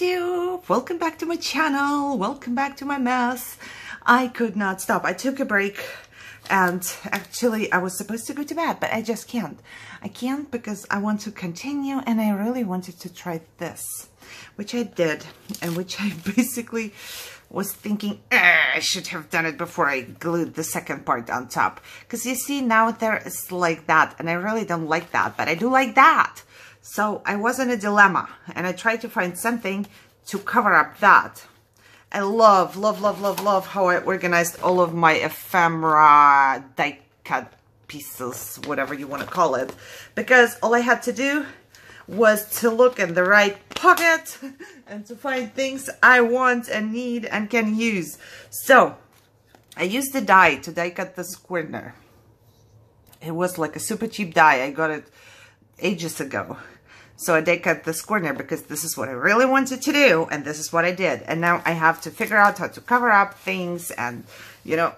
YouTube, welcome back to my channel, welcome back to my mess. I could not stop. I took a break and actually I was supposed to go to bed, but I just can't. I can't because I want to continue and I really wanted to try this, which I did, and which I basically was thinking I should have done it before I glued the second part on top, because you see now there is like that and I really don't like that, but I do like that. So I was in a dilemma and I tried to find something to cover up that. I love how I organized all of my ephemera die cut pieces, whatever you want to call it, because all I had to do was to look in the right pocket and to find things I want and need and can use. So I used the die to die cut this corner. It was like a super cheap die. I got it ages ago. So I die cut this corner because this is what I really wanted to do, and this is what I did. And now I have to figure out how to cover up things, and you know,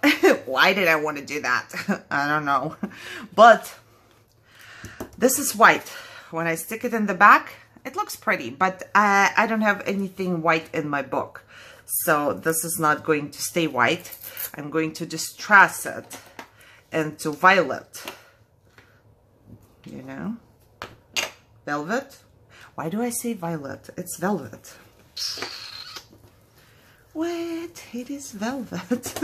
why did I want to do that? I don't know. But this is white. When I stick it in the back, it looks pretty, but I don't have anything white in my book. So this is not going to stay white. I'm going to distress it into violet, you know, velvet. Why do I say violet? It's velvet. What? It is velvet.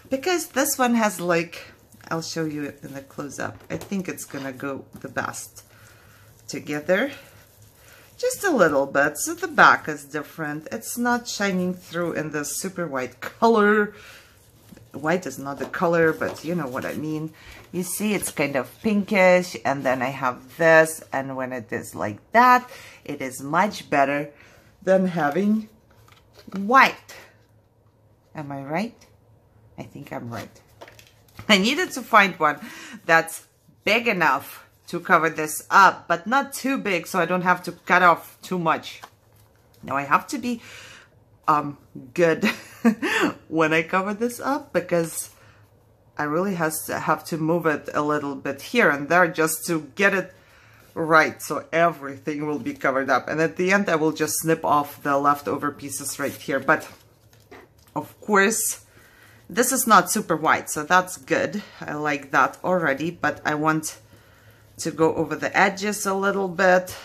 Because this one has like, I'll show you it in the close-up. I think it's gonna go the best together. Just a little bit. So the back is different. It's not shining through in the super white color. White is not the color, but you know what I mean. You see, it's kind of pinkish, and then I have this, and when it is like that, it is much better than having white. Am I right? I think I'm right. I needed to find one that's big enough to cover this up, but not too big, so I don't have to cut off too much. Now I have to be good when I cover this up, because I really have to move it a little bit here and there just to get it right, so everything will be covered up. And at the end I will just snip off the leftover pieces right here. But of course this is not super white, so that's good. I like that already, but I want to go over the edges a little bit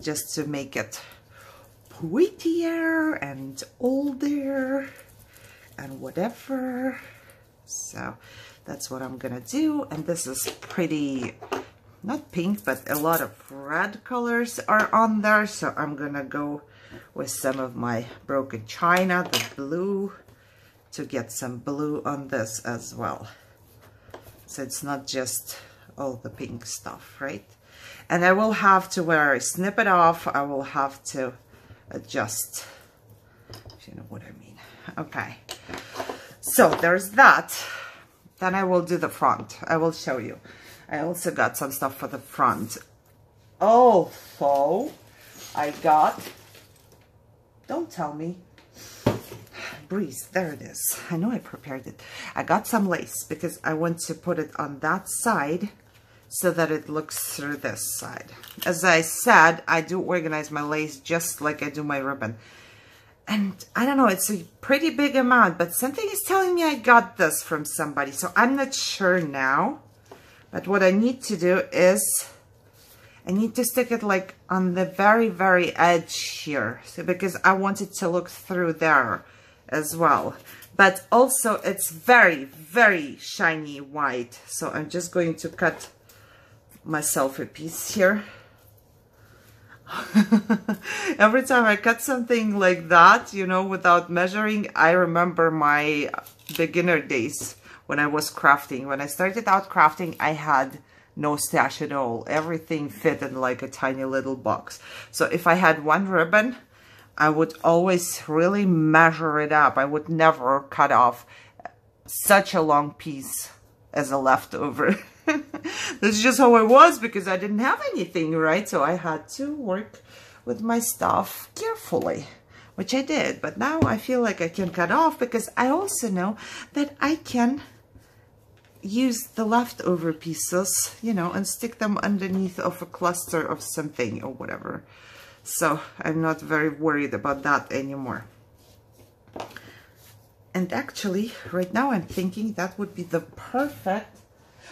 just to make it prettier and older and whatever. So that's what I'm gonna do. And this is pretty, not pink, but a lot of red colors are on there, so I'm gonna go with some of my broken china, the blue, to get some blue on this as well, so it's not just all the pink stuff, right? And I will have to, where I snip it off, I will have to adjust, if you know what I mean. Okay, so there's that. Then I will do the front. I will show you. I also got some stuff for the front. Also, I got, don't tell me, breeze, there it is. I know I prepared it. I got some lace because I want to put it on that side so that it looks through this side. As I said, I do organize my lace just like I do my ribbon. And I don't know, it's a pretty big amount, but something is telling me I got this from somebody, so I'm not sure now. But what I need to do is, I need to stick it like on the very edge here, so because I want it to look through there as well. But also it's very shiny white, so I'm just going to cut myself a piece here. Every time I cut something like that, you know, without measuring, I remember my beginner days when I was crafting. When I started out crafting, I had no stash at all. Everything fit in like a tiny little box. So if I had one ribbon, I would always really measure it up. I would never cut off such a long piece as a leftover. That's just how I was, because I didn't have anything, right? So I had to work with my stuff carefully, which I did. But now I feel like I can cut off, because I also know that I can use the leftover pieces, you know, and stick them underneath of a cluster of something or whatever. So I'm not very worried about that anymore. And actually, right now I'm thinking that would be the perfect,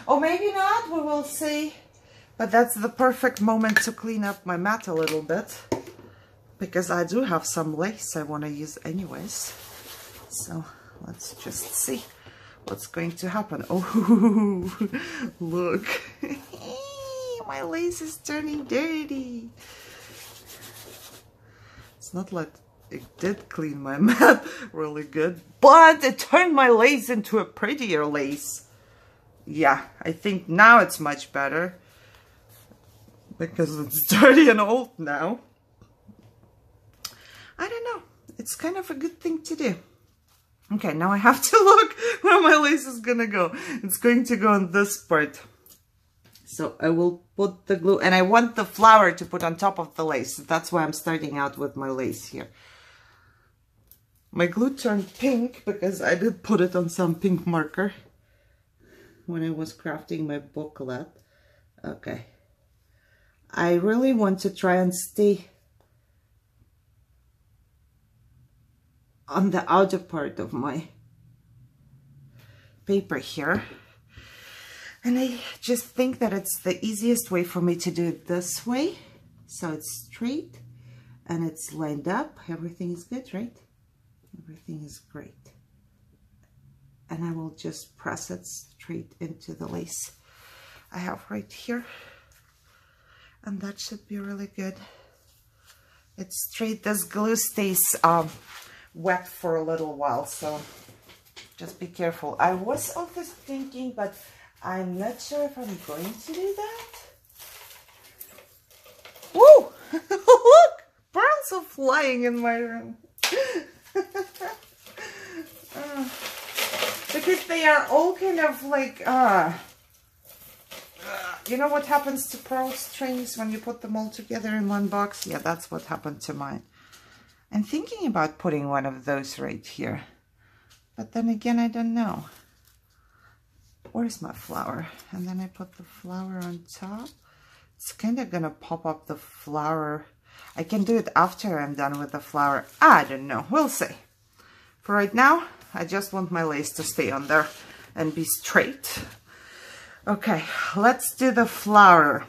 or maybe not, we will see. But that's the perfect moment to clean up my mat a little bit, because I do have some lace I want to use anyways. So let's just see what's going to happen. Oh, look. My lace is turning dirty. It's not like it did clean my mat really good, but it turned my lace into a prettier lace. Yeah, I think now it's much better because it's dirty and old now. I don't know. It's kind of a good thing to do. Okay, now I have to look where my lace is gonna go. It's going to go on this part. So I will put the glue, and I want the flower to put on top of the lace. That's why I'm starting out with my lace here. My glue turned pink because I did put it on some pink marker when I was crafting my booklet. Okay. I really want to try and stay on the outer part of my paper here. And I just think that it's the easiest way for me to do it this way. So it's straight and it's lined up. Everything is good, right? Everything is great. And I will just press it straight into the lace I have right here. And that should be really good. It's straight. This glue stays wet for a little while, so just be careful. I was also thinking, but I'm not sure if I'm going to do that. Woo! Look! Pearls are flying in my room. Because they are all kind of like, you know what happens to pearl strings when you put them all together in one box? Yeah, that's what happened to mine. I'm thinking about putting one of those right here. But then again, I don't know. Where's my flower? And then I put the flower on top. It's kind of gonna pop up the flower. I can do it after I'm done with the flower. I don't know. We'll see. For right now, I just want my lace to stay on there and be straight. Okay, let's do the flower.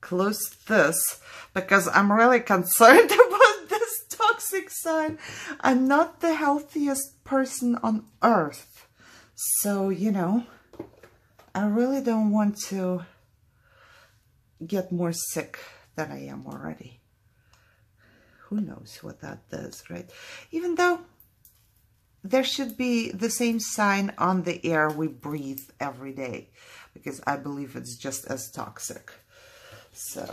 Close this because I'm really concerned about this toxic sign. I'm not the healthiest person on earth. So, you know, I really don't want to get more sick than I am already. Who knows what that does, right? Even though there should be the same sign on the air we breathe every day, because I believe it's just as toxic. So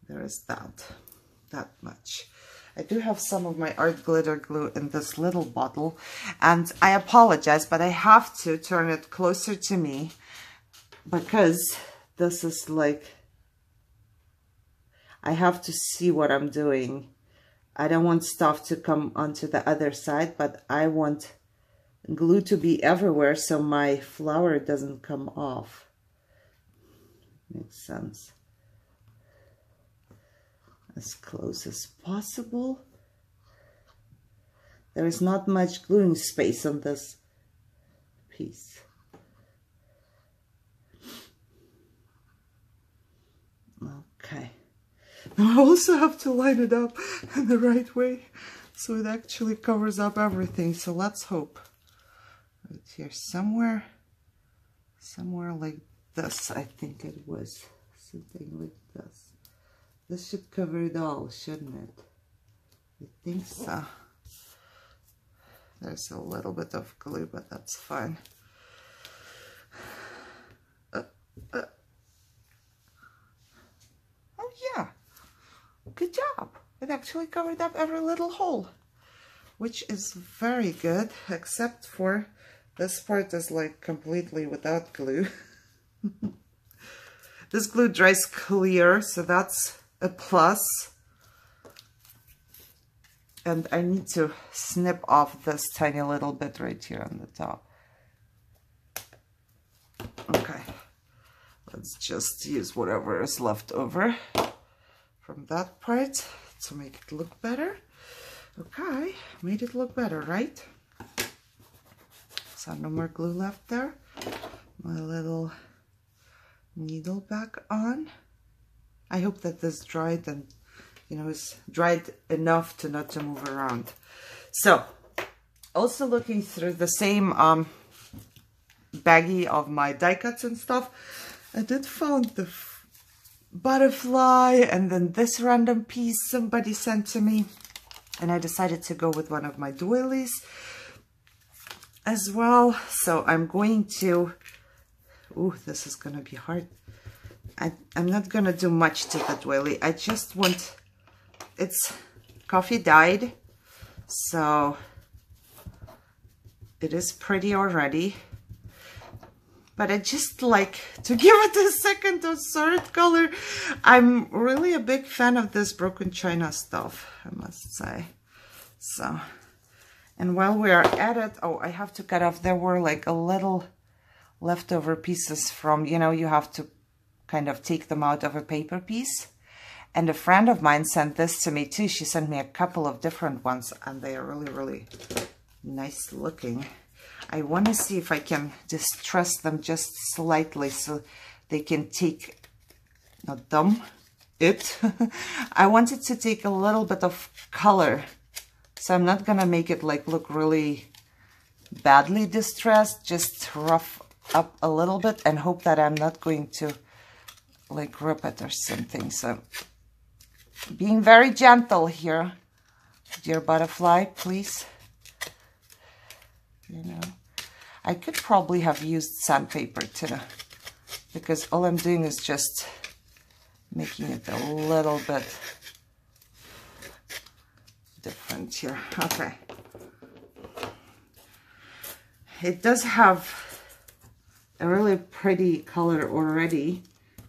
there is that much. I do have some of my art glitter glue in this little bottle, and I apologize, but I have to turn it closer to me because this is like, I have to see what I'm doing. I don't want stuff to come onto the other side, but I want glue to be everywhere so my flower doesn't come off. Makes sense. As close as possible. There is not much gluing space on this piece. Okay. Now I also have to line it up in the right way so it actually covers up everything. So let's hope. Right here, somewhere like this, I think it was. Something like this. This should cover it all, shouldn't it? I think so. There's a little bit of glue, but that's fine. Oh yeah, good job. It actually covered up every little hole, which is very good, except for this part is like completely without glue. This glue dries clear, so that's a plus. And I need to snip off this tiny little bit right here on the top. Okay, let's just use whatever is left over from that part to make it look better. Okay, made it look better, right? So no more glue left there. My little needle back on. I hope that this dried and, you know, is dried enough to not to move around. So, also looking through the same baggie of my die cuts and stuff, I did found the butterfly and then this random piece somebody sent to me, and I decided to go with one of my doilies as well. So I'm going to, ooh, this is gonna be hard. I'm not gonna do much to the doily. I just want, it's coffee dyed, so it is pretty already. But I just like to give it a second or third color. I'm really a big fan of this broken china stuff, I must say. So, and while we are at it, oh, I have to cut off, there were like a little leftover pieces from, you know, you have to kind of take them out of a paper piece. And a friend of mine sent this to me too. She sent me a couple of different ones, and they are really, really nice looking. I want to see if I can distress them just slightly so they can take, not them, it. I wanted to take a little bit of color. So I'm not going to make it like look really badly distressed, just rough up a little bit and hope that I'm not going to like rip it or something. So being very gentle here, dear butterfly, please. You know, I could probably have used sandpaper too, because all I'm doing is just making it a little bit different here. Okay. It does have a really pretty color already,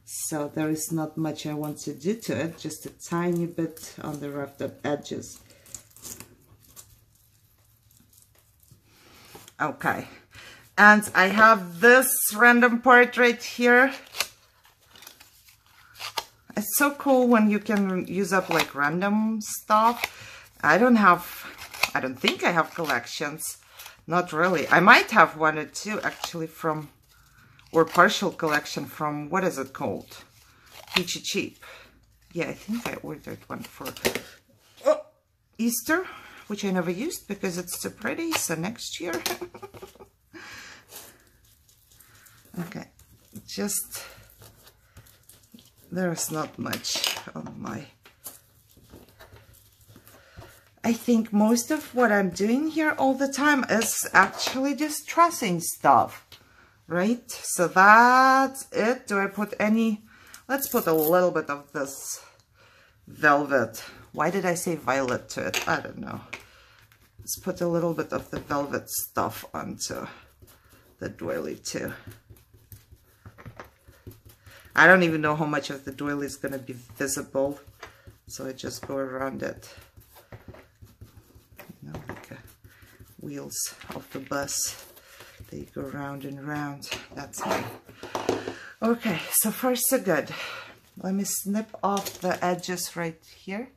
so there is not much I want to do to it, just a tiny bit on the roughed up edges. Okay, and I have this random part right here. It's so cool when you can use up like random stuff. I don't think I have collections. Not really. I might have one or two actually from, or partial collection from, what is it called? Peachy Cheap. Yeah, I think I ordered one for Easter, which I never used because it's too pretty, so next year. Okay, just, there's not much on my, I think most of what I'm doing here all the time is actually just trussing stuff, right? So that's it. Do I put any, let's put a little bit of this velvet. Why did I say violet to it? I don't know. Let's put a little bit of the velvet stuff onto the doily too. I don't even know how much of the doily is going to be visible, so I just go around it. You know, like wheels of the bus. They go round and round. That's me. Okay, so far so good. Let me snip off the edges right here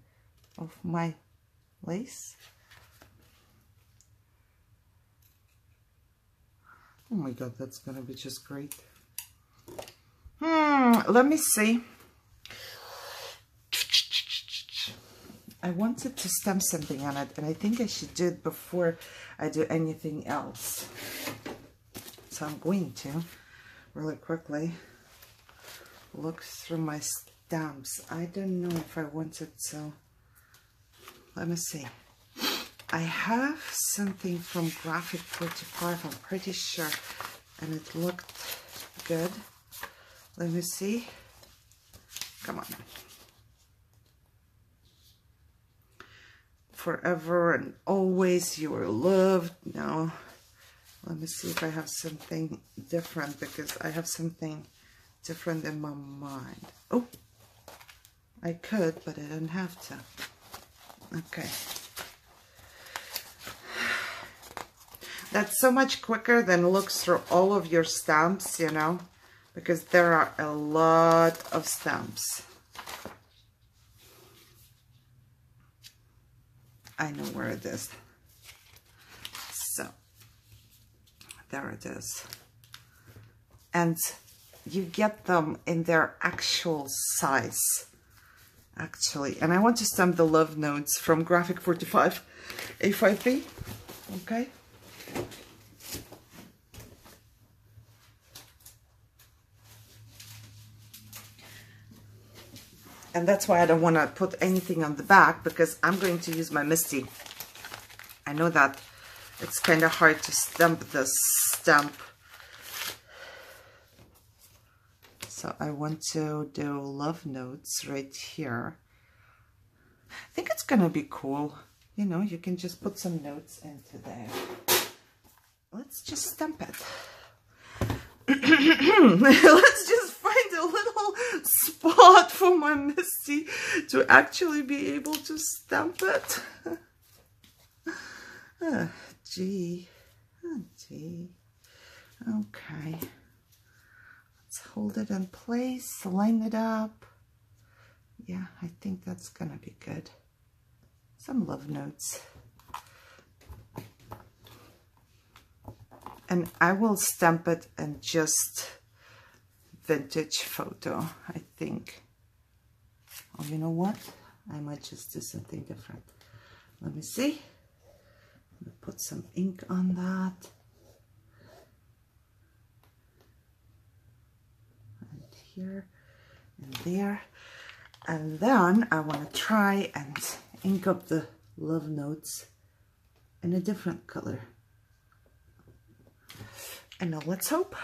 of my lace. Oh my god, that's gonna be just great. Let me see. I wanted to stamp something on it, and I think I should do it before I do anything else. So I'm going to really quickly look through my stamps. I don't know if I wanted to. Let me see. I have something from Graphic 45, I'm pretty sure, and it looked good. Let me see. Come on. Forever and always you are loved. No. Let me see if I have something different, because I have something different in my mind. Oh, I could, but I don't have to. Okay. That's so much quicker than look through all of your stamps, you know, because there are a lot of stamps. I know where it is. So, there it is. And you get them in their actual size, actually. And I want to stamp the love notes from Graphic 45 A5B, okay? And that's why I don't want to put anything on the back, because I'm going to use my Misty. I know that it's kind of hard to stamp this stamp. So I want to do love notes right here. I think it's going to be cool. You know, you can just put some notes into there. Let's just stamp it. Let's just find a little spot for my Misty to actually be able to stamp it. Gee. Okay. Let's hold it in place, line it up. Yeah, I think that's gonna be good. Some love notes. And I will stamp it in just vintage photo, I think. Oh, you know what? I might just do something different. Let me see. I'm gonna put some ink on that. And here and there. And then I want to try and ink up the love notes in a different color. And now let's hope.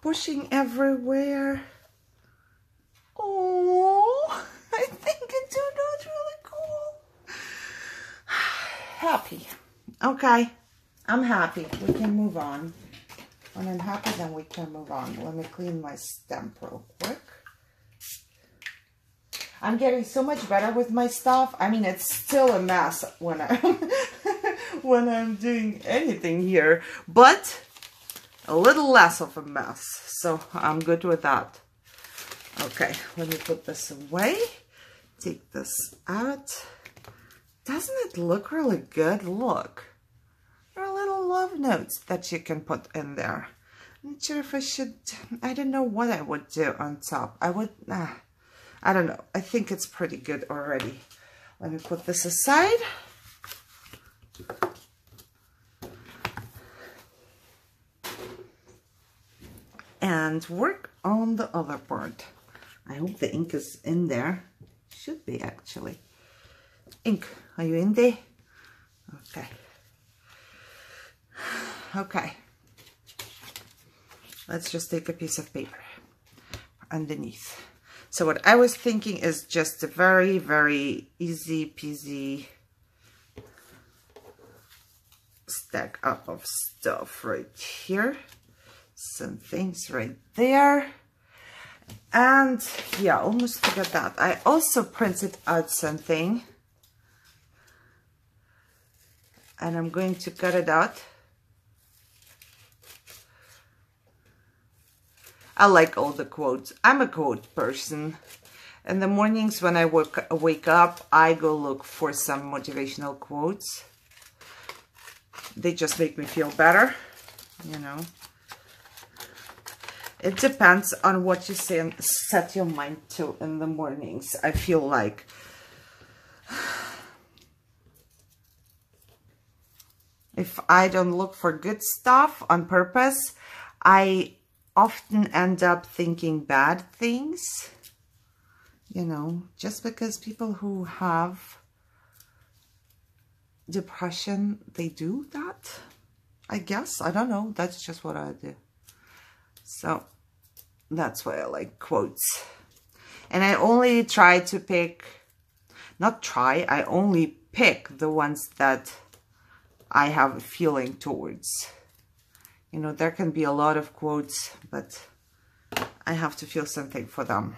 Pushing everywhere. Oh, I think it turned out really cool. Happy. Okay, I'm happy. We can move on. When I'm happy, then we can move on. Let me clean my stamp real quick. I'm getting so much better with my stuff. I mean, it's still a mess when I'm doing anything here, but a little less of a mess. So I'm good with that. Okay, let me put this away. Take this out. Doesn't it look really good? Look. There are little love notes that you can put in there. I'm not sure if I should, I don't know what I would do on top. I don't know. I think it's pretty good already. Let me put this aside. And work on the other part. I hope the ink is in there. Should be, actually. Ink, are you in there? Okay. Okay. Let's just take a piece of paper underneath. So what I was thinking is just a very, very easy peasy stack up of stuff right here. Some things right there. And yeah, almost forgot that. I also printed out something. And I'm going to cut it out. I like all the quotes. I'm a quote person. In the mornings when I wake up, I go look for some motivational quotes. They just make me feel better, you know. It depends on what you set your mind to in the mornings. I feel like if I don't look for good stuff on purpose, I often end up thinking bad things, you know, just because people who have depression, they do that, I guess. I don't know. That's just what I do. So that's why I like quotes. And I only try to pick, I only pick the ones that I have a feeling towards. You know, there can be a lot of quotes, but I have to feel something for them.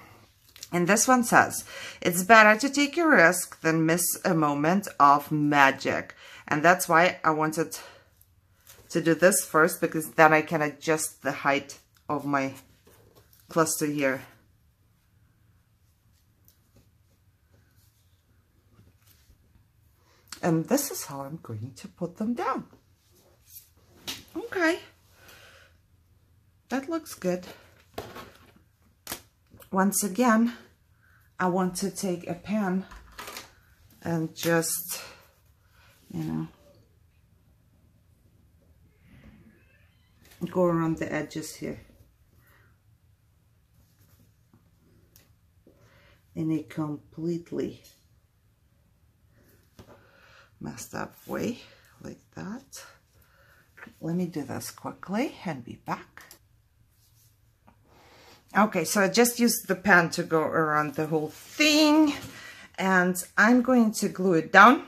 And this one says, it's better to take a risk than miss a moment of magic. And that's why I wanted to do this first, because then I can adjust the height of my cluster here. And this is how I'm going to put them down. Okay. That looks good. Once again, I want to take a pen and just, you know, go around the edges here in a completely messed up way, like that. Let me do this quickly and be back. Okay, so I just used the pen to go around the whole thing, and I'm going to glue it down.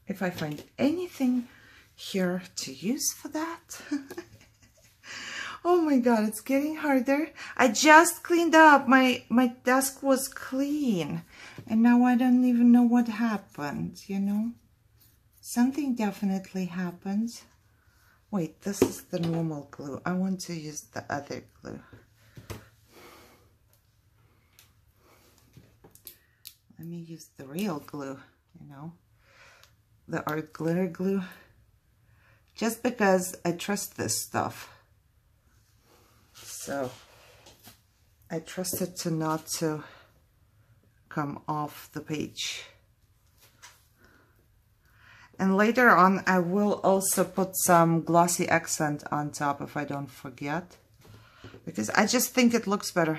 If I find anything here to use for that. Oh my God, it's getting harder. I just cleaned up. My desk was clean, and now I don't even know what happened, you know? Something definitely happened. Wait, this is the normal glue. I want to use the other glue. Let me use the real glue, you know, the art glitter glue, just because I trust this stuff. So I trust it to not to come off the page. And later on, I will also put some glossy accent on top if I don't forget, because I just think it looks better.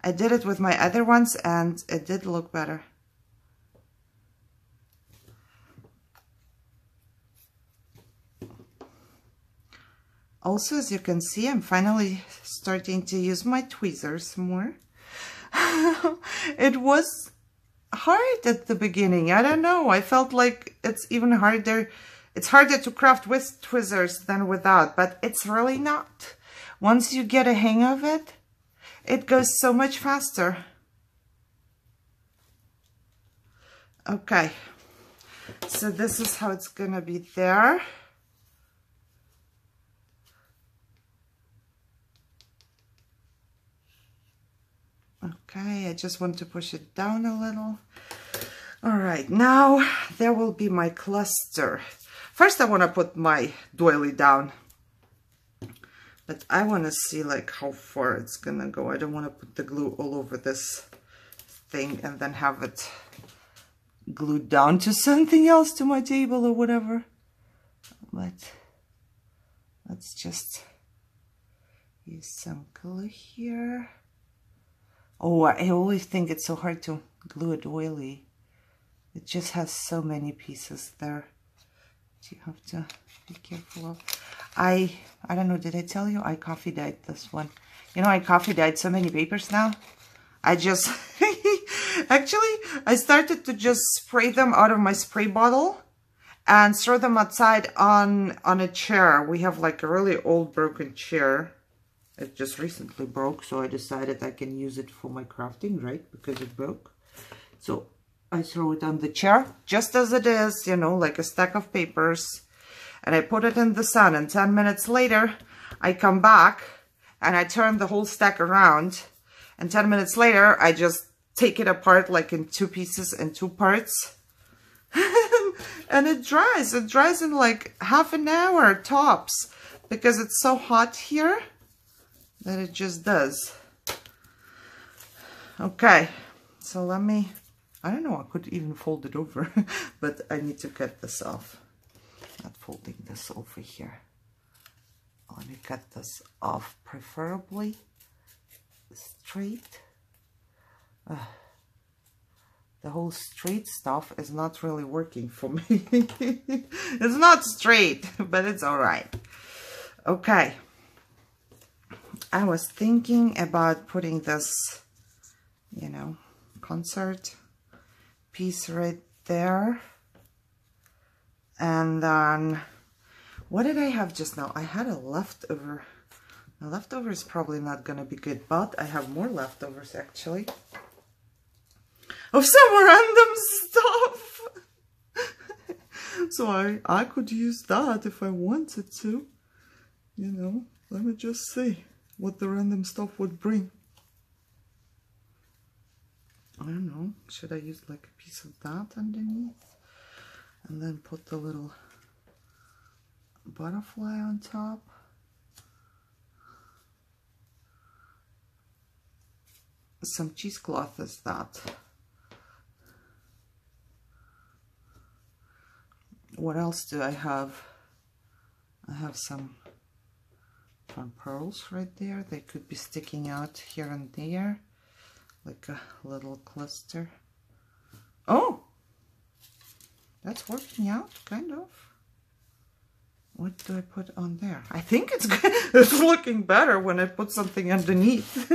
I did it with my other ones and it did look better. Also, as you can see, I'm finally starting to use my tweezers more. It was hard at the beginning. I don't know. I felt like it's even harder. It's harder to craft with tweezers than without, but it's really not. Once you get a hang of it, it goes so much faster. Okay. So this is how it's gonna be there. Okay, I just want to push it down a little. All right, now there will be my cluster. First, I want to put my doily down, but I want to see like how far it's gonna go. I don't want to put the glue all over this thing and then have it glued down to something else, to my table or whatever. But let's just use some glue here. Oh, I always think it's so hard to glue a doily. It just has so many pieces there. You have to be careful of. I don't know, did I tell you? I coffee dyed this one. You know, I coffee dyed so many papers now. I just, actually, I started to just spray them out of my spray bottle and throw them outside on a chair. We have like a really old broken chair. It just recently broke, so I decided I can use it for my crafting, right? Because it broke. So I throw it on the chair, just as it is, you know, like a stack of papers. And I put it in the sun, and 10 minutes later, I come back, and I turn the whole stack around. And 10 minutes later, I just take it apart, like in 2 pieces and 2 parts. And it dries. It dries in like half an hour, tops. Because it's so hot here that it just does. Okay, so let me, I don't know, I could even fold it over, but I need to cut this off. Not folding this over here. Let me cut this off, preferably straight. The whole straight stuff is not really working for me. It's not straight, but it's all right. Okay. I was thinking about putting this, you know, concert piece right there. And then, what did I have just now? I had a leftover The leftover is probably not gonna be good, but I have more leftovers actually. Of some random stuff. So I could use that if I wanted to. You know, let me just see what the random stuff would bring. I don't know, should I use like a piece of that underneath? And then put the little butterfly on top. Some cheesecloth is that. What else do I have? I have some fun pearls right there. They could be sticking out here and there, like a little cluster. Oh! That's working out, kind of. What do I put on there? I think it's good. It's looking better when I put something underneath.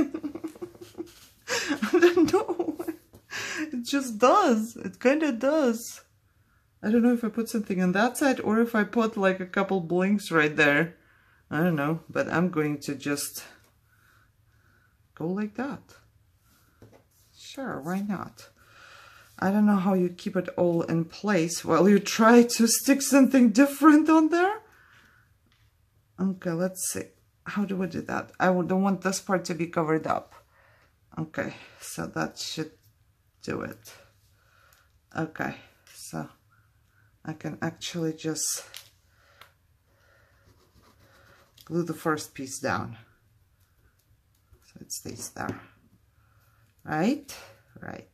I don't know. It just does. It kind of does. I don't know if I put something on that side or if I put like a couple blinks right there. I don't know, but I'm going to just go like that. Sure, why not? I don't know how you keep it all in place while you try to stick something different on there. Okay, let's see. How do I do that? I don't want this part to be covered up. Okay, so that should do it. Okay, so I can actually just glue the first piece down. So it stays there. Right? Right.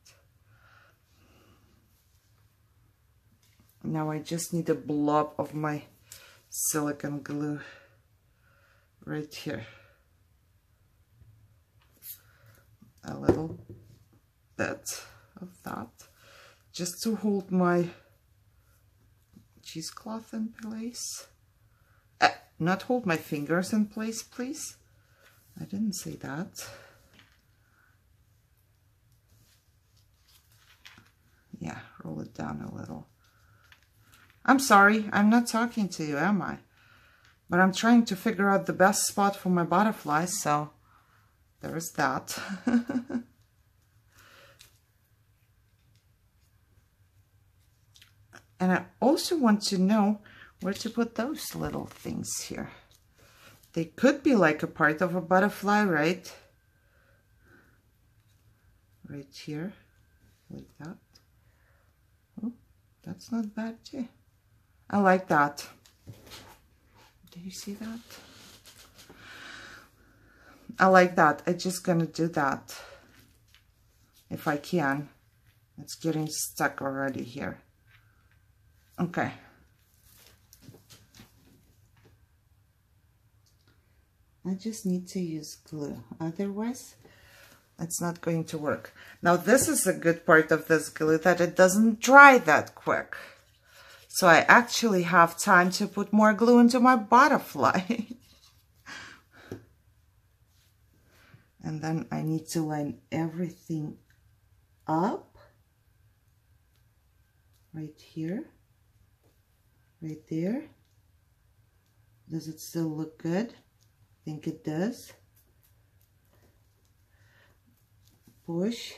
Now I just need a blob of my silicone glue right here. A little bit of that. Just to hold my cheesecloth in place. Not hold my fingers in place, please. I didn't say that. Yeah, roll it down a little. I'm sorry, I'm not talking to you, am I? But I'm trying to figure out the best spot for my butterflies, so there's that. And I also want to know where to put those little things here. They could be like a part of a butterfly, right? Right here, like that. Oh, that's not bad too. I like that. Do you see that? I like that. I'm just gonna do that if I can. It's getting stuck already here. Okay. I just need to use glue, otherwise it's not going to work. Now this is a good part of this glue, that it doesn't dry that quick. So I actually have time to put more glue into my butterfly. And then I need to line everything up. Right here. Right there. Does it still look good? I think it does. Push.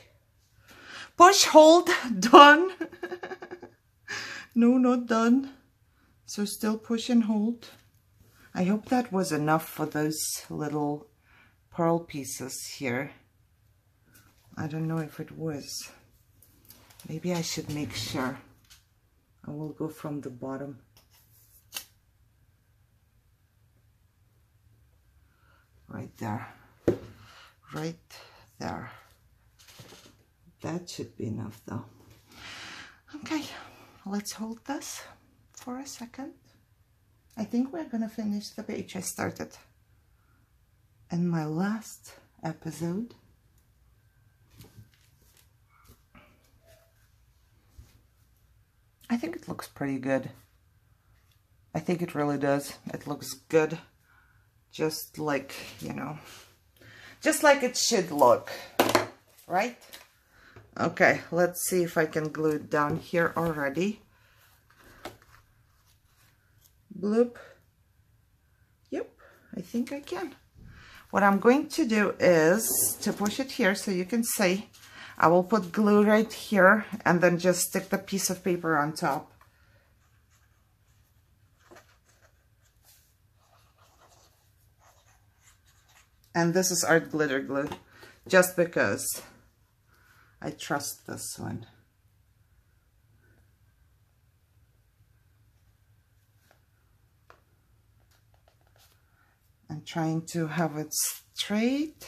Push, hold, done. No, not done. So still push and hold. I hope that was enough for those little pearl pieces here. I don't know if it was. Maybe I should make sure. I will go from the bottom. Right there. Right there. That should be enough though. Okay, let's hold this for a second. I think we're gonna finish the page I started in my last episode. I think it looks pretty good. I think it really does. It looks good. Just like, you know, just like it should look, right? Okay, let's see if I can glue it down here already. Bloop. Yep, I think I can. what I'm going to do is to push it here so you can see. I will put glue right here and then just stick the piece of paper on top. And this is art glitter glue, just because I trust this one. I'm trying to have it straight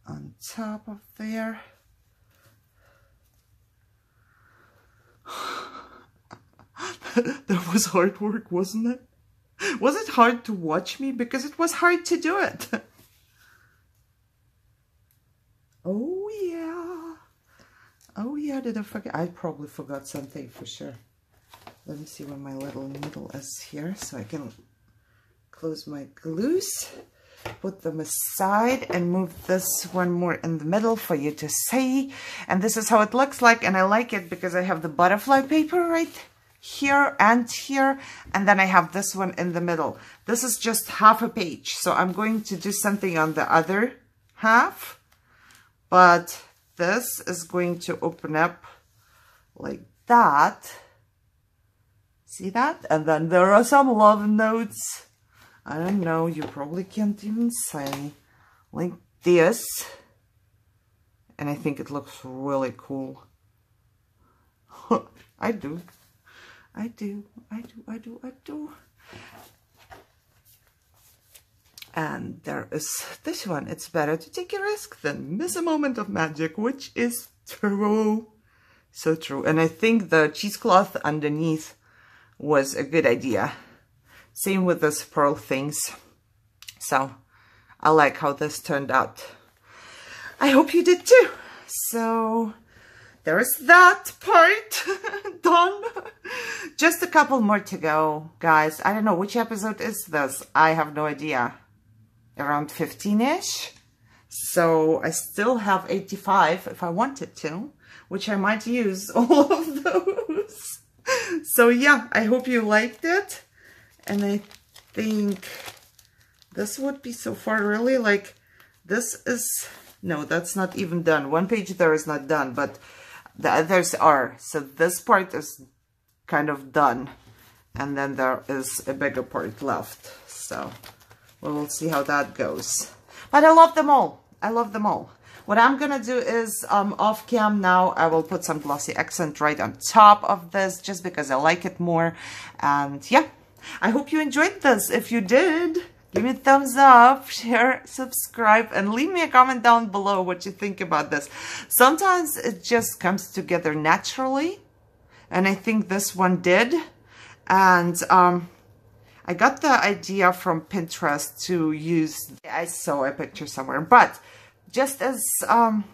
on top of there. That was hard work, wasn't it? Was it hard to watch me? Because it was hard to do it. Oh yeah. Oh yeah, did I forget? I probably forgot something for sure. Let me see where my little needle is here so I can close my glues, put them aside, and move this one more in the middle for you to see. And this is how it looks like, and I like it because I have the butterfly paper right here and here, and then I have this one in the middle. This is just half a page, so I'm going to do something on the other half. But this is going to open up like that. See that? And then there are some love notes. I don't know, you probably can't even say. Like this. And I think it looks really cool. I do. I do. I do. I do. I do. And there is this one. It's better to take a risk than miss a moment of magic, which is true. So true. And I think the cheesecloth underneath was a good idea. Same with this pearl things. So I like how this turned out. I hope you did too. So there is that part done. Just a couple more to go, guys. I don't know which episode is this. I have no idea. Around 15-ish. So I still have 85 if I wanted to, which I might use all of those. So yeah, I hope you liked it. And I think this would be so far really like, this is, no, that's not even done. One page there is not done, but the others are. So this part is kind of done. And then there is a bigger part left. So we'll see how that goes. But I love them all. I love them all. What I'm going to do is off cam now, I will put some glossy accent right on top of this just because I like it more. And yeah, I hope you enjoyed this. If you did, give me a thumbs up, share, subscribe, and leave me a comment down below what you think about this. Sometimes it just comes together naturally. And I think this one did. And I got the idea from Pinterest to use, I saw a picture somewhere, but just as a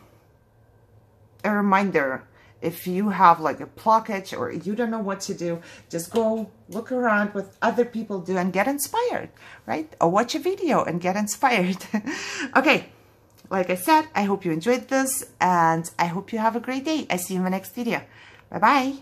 reminder, if you have like a blockage or you don't know what to do, just go look around what other people do and get inspired, right? Or watch a video and get inspired. Okay, like I said, I hope you enjoyed this and I hope you have a great day. I see you in the next video. Bye-bye.